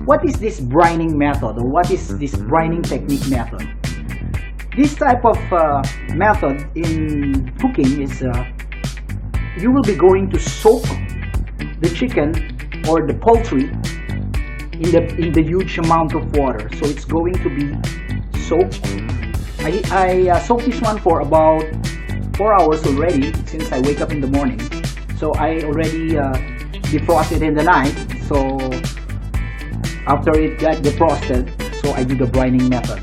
what is this brining method, or what is this brining technique method? This type of method in cooking is you will be going to soak the chicken or the poultry in the huge amount of water. So it's going to be soaked. I soaked this one for about 4 hours already, since I wake up in the morning. So I already defrosted in the night. So after it got defrosted, so I do the brining method.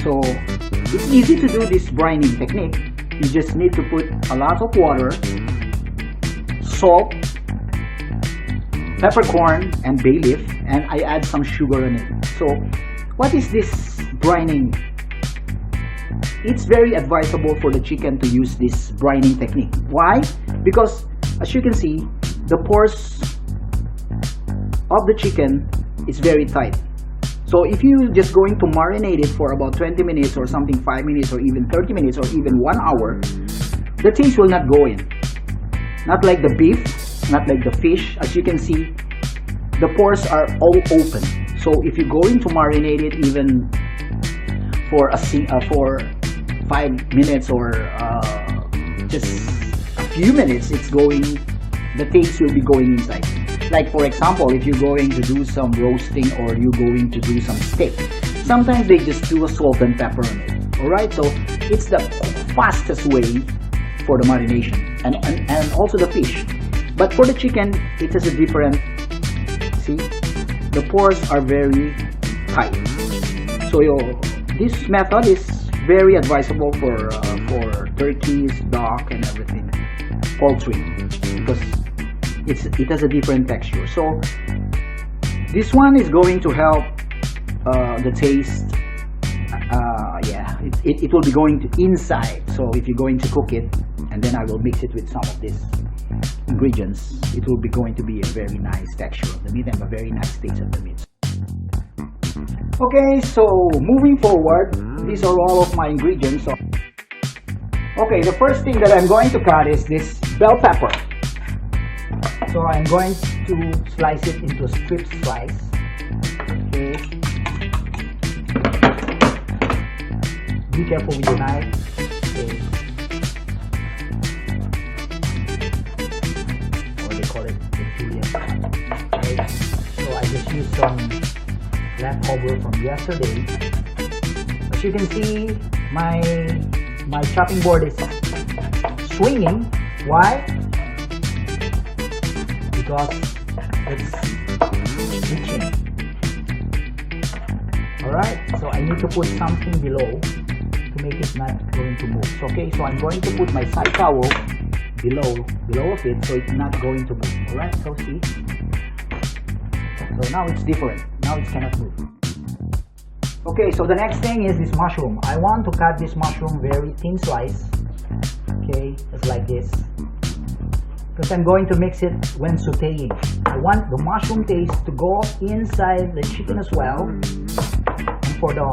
So it's easy to do this brining technique. You just need to put a lot of water, salt, peppercorn, and bay leaf, and I add some sugar in it. So what is this brining? It's very advisable for the chicken to use this brining technique. Why? Because as you can see, the pores of the chicken is very tight. So if you're just going to marinate it for about 20 minutes or something, 5 minutes or even 30 minutes or even 1 hour, the taste will not go in. Not like the beef, not like the fish. As you can see, the pores are all open. So if you're going to marinate it even for 5 minutes or just a few minutes, the taste will be going inside. Like for example, if you're going to do some roasting or you're going to do some steak, sometimes they just do a salt and pepper on it. Alright, so it's the fastest way for the marination and also the fish. But for the chicken, it has a different, see, the pores are very tight. So this method is very advisable for turkeys, duck, and everything, poultry, because it has a different texture. So this one is going to help the taste. It will be going to inside. So if you're going to cook it, and then I will mix it with some of these ingredients, it will be going to be a very nice texture of the meat and a very nice taste of the meat. Okay, so moving forward, these are all of my ingredients. So, okay, the first thing that I'm going to cut is this bell pepper. So I'm going to slice it into a strip slice. Okay. Be careful with your knife. Okay. Or they call it the Julian. Okay. So I just used some leftover from yesterday. As you can see, my chopping board is swinging. Why? Because it's itching. Alright, so I need to put something below to make it not going to move. Okay, so I'm going to put my side towel below of it, so it's not going to move. Alright, so see. So now it's different. Now it cannot move. Okay, so the next thing is this mushroom. I want to cut this mushroom very thin slice. Okay, just like this. Because I'm going to mix it when sauteing. I want the mushroom taste to go inside the chicken as well. And for the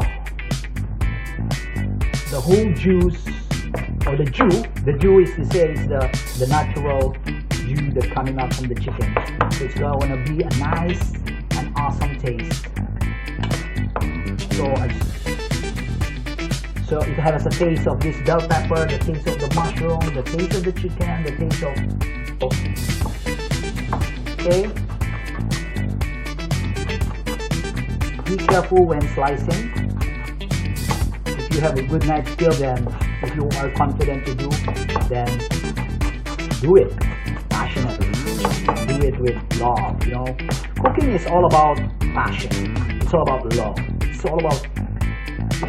whole juice, or the dew is to say is the natural dew that's coming out from the chicken. So it's going to be a nice and awesome taste. So it has a taste of this bell pepper, the taste of the mushroom, the taste of the chicken, the taste of okay. Be careful when slicing. If you have a good knife skill, then if you are confident to do, then do it passionately. Do it with love. You know, cooking is all about passion. It's all about love. It's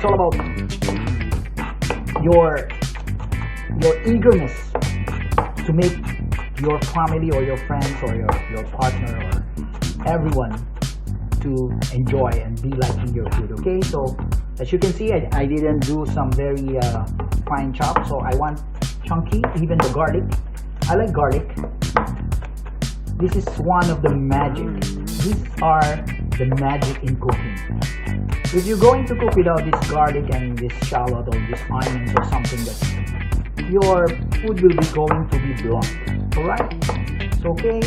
all about your eagerness to make your family or your friends or your partner or everyone to enjoy and be liking your food. Okay, so as you can see, I didn't do some very fine chop, so I want chunky. Even the garlic, I like garlic. This is one of the magic. These are the magic in cooking. If you're going to cook without this garlic and this shallot or this onions or something, that your food will be going to be blunt. Alright? So okay.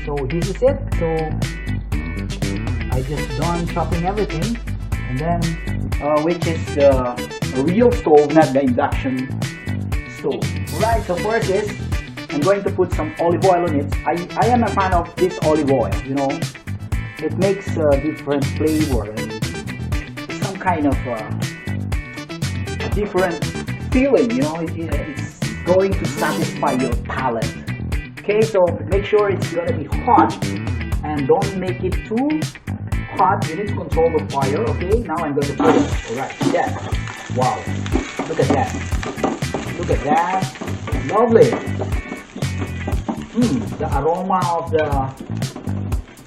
So this is it. So I I just done chopping everything, and then which is the real stove, not the induction stove. Alright, so first is I'm going to put some olive oil on it. I am a fan of this olive oil, you know. It makes a different flavor and some kind of a different feeling, you know. It's going to satisfy your palate. Okay, so make sure it's gonna be hot and don't make it too hot. You need to control the fire. Okay, now I'm going to put it. Alright, that. Wow, look at that. Look at that. Lovely. The aroma of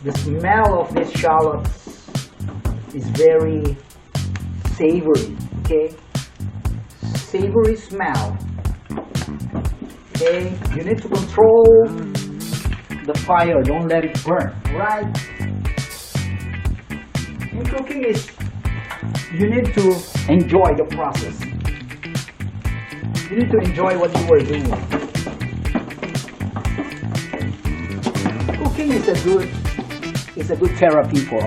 the smell of this shallots is very savory. Okay, savory smell. Okay, you need to control the fire. Don't let it burn. Right? In cooking is you need to enjoy the process. You need to enjoy what you are doing. Cooking is a good therapy for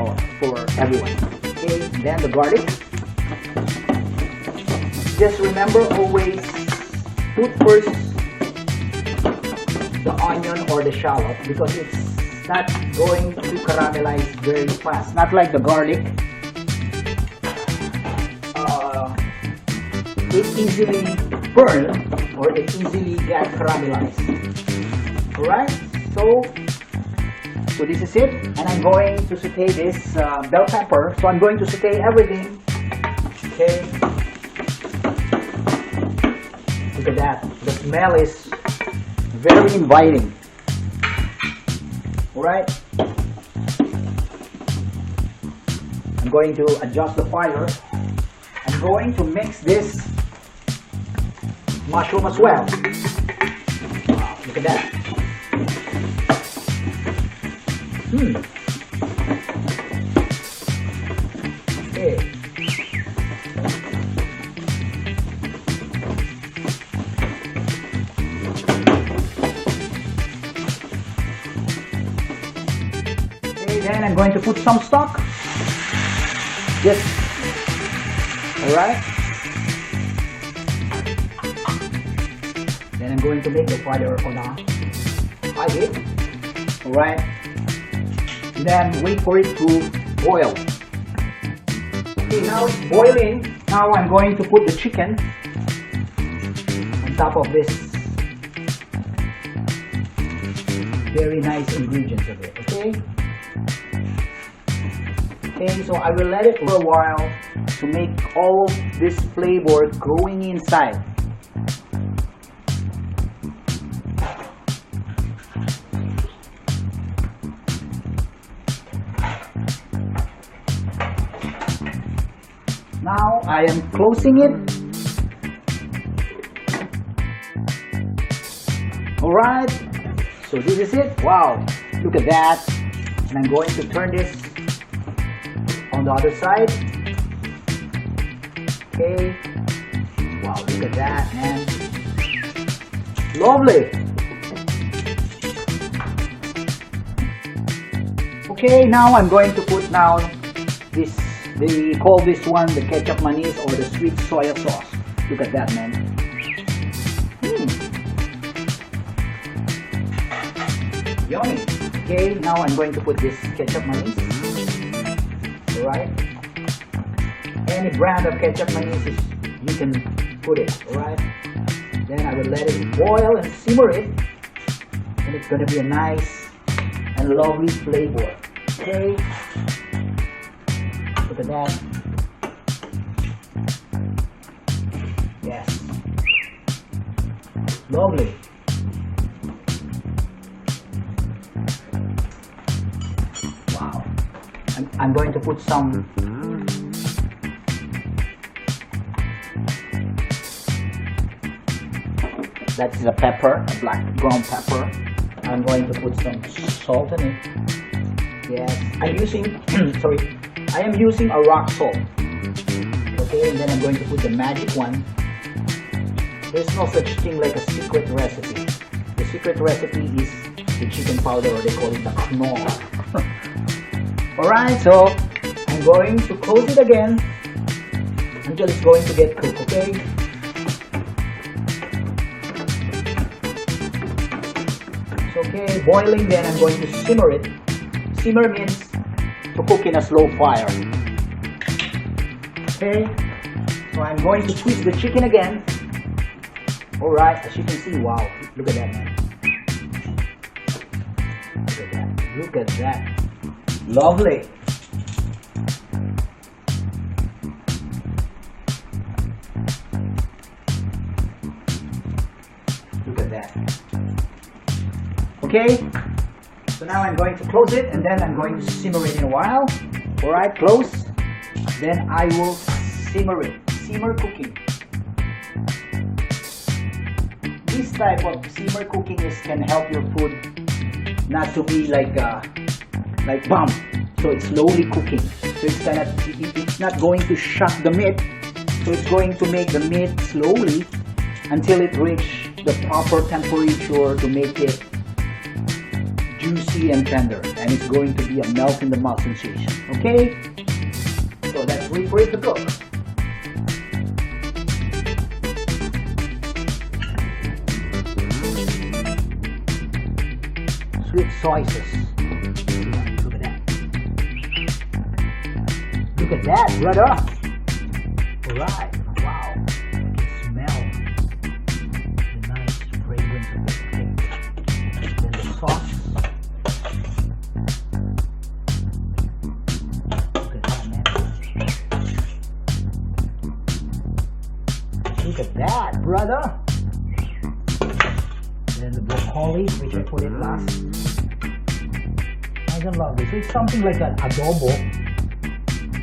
everyone. Okay, then the garlic. Just remember, always put first the onion or the shallot because it's not going to caramelize very fast. Not like the garlic. It easily burn or it easily get caramelized. Alright, so this is it, and I'm going to saute this bell pepper. So I'm going to saute everything. Okay, look at that. The smell is very inviting. Alright, I'm going to adjust the fire. I'm going to mix this mushroom as well. Wow, look at that. Okay. Okay, then I'm going to put some stock. Yes. Alright. Then I'm going to make the fire on a high heat. Alright. Then wait for it to boil. Okay, now it's boiling. Now I'm going to put the chicken on top of this very nice ingredients of it. Okay. Okay, so I will let it for a while to make all this flavor growing inside. Now I am closing it. Alright, so this is it. Wow, look at that. And I'm going to turn this on the other side. Okay. Wow, look at that, man. Lovely. Okay, now I'm going to put now this. They call this one the ketchup mayonnaise or the sweet soya sauce. Look at that, man. Yummy. Okay, now I'm going to put this ketchup mayonnaise. Alright. Any brand of ketchup mayonnaise you can put it. Alright. Then I will let it boil and simmer it. And it's going to be a nice and lovely flavor. Okay. Look at that. Yes. Lovely. Wow. I'm going to put some that's a pepper, a black ground pepper. I'm going to put some salt in it. Yes. I'm using sorry. I am using a rock salt. Okay, and then I'm going to put the magic one. There's no such thing like a secret recipe. The secret recipe is the chicken powder, or they call it the knorr. Alright. Alright, so I'm going to close it again until it's going to get cooked, okay? It's okay, boiling, then I'm going to simmer it. Simmer means to cook in a slow fire. Okay, so I'm going to twist the chicken again. Alright, as you can see, wow, look at that, man. Look at that, look at that. Lovely. Look at that. Okay, so now I'm going to close it and then I'm going to simmer it in a while. Alright, close. Then I will simmer it. Simmer cooking. This type of simmer cooking can help your food not to be like bomb. So it's slowly cooking. So it's not going to shock the meat. So it's going to make the meat slowly until it reaches the proper temperature to make it juicy and tender. And it's going to be a melt in the mouth sensation. Okay? So let's wait for it to cook. Sweet soy sauce. Look at that. Look at that, brother. Alright. Wow. Smell the nice fragrance of the cake. Then the sauce. Look at that, man. Look at that, brother. Then the broccoli, which I put in last. I love this. So it's something like an adobo,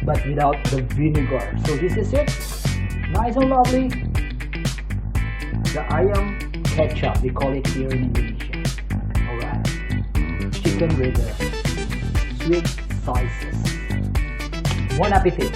but without the vinegar. So this is it. Nice and lovely. The ayam ketchup, we call it here in Indonesia. Alright. Chicken with the sweet sauces. Bon appetit.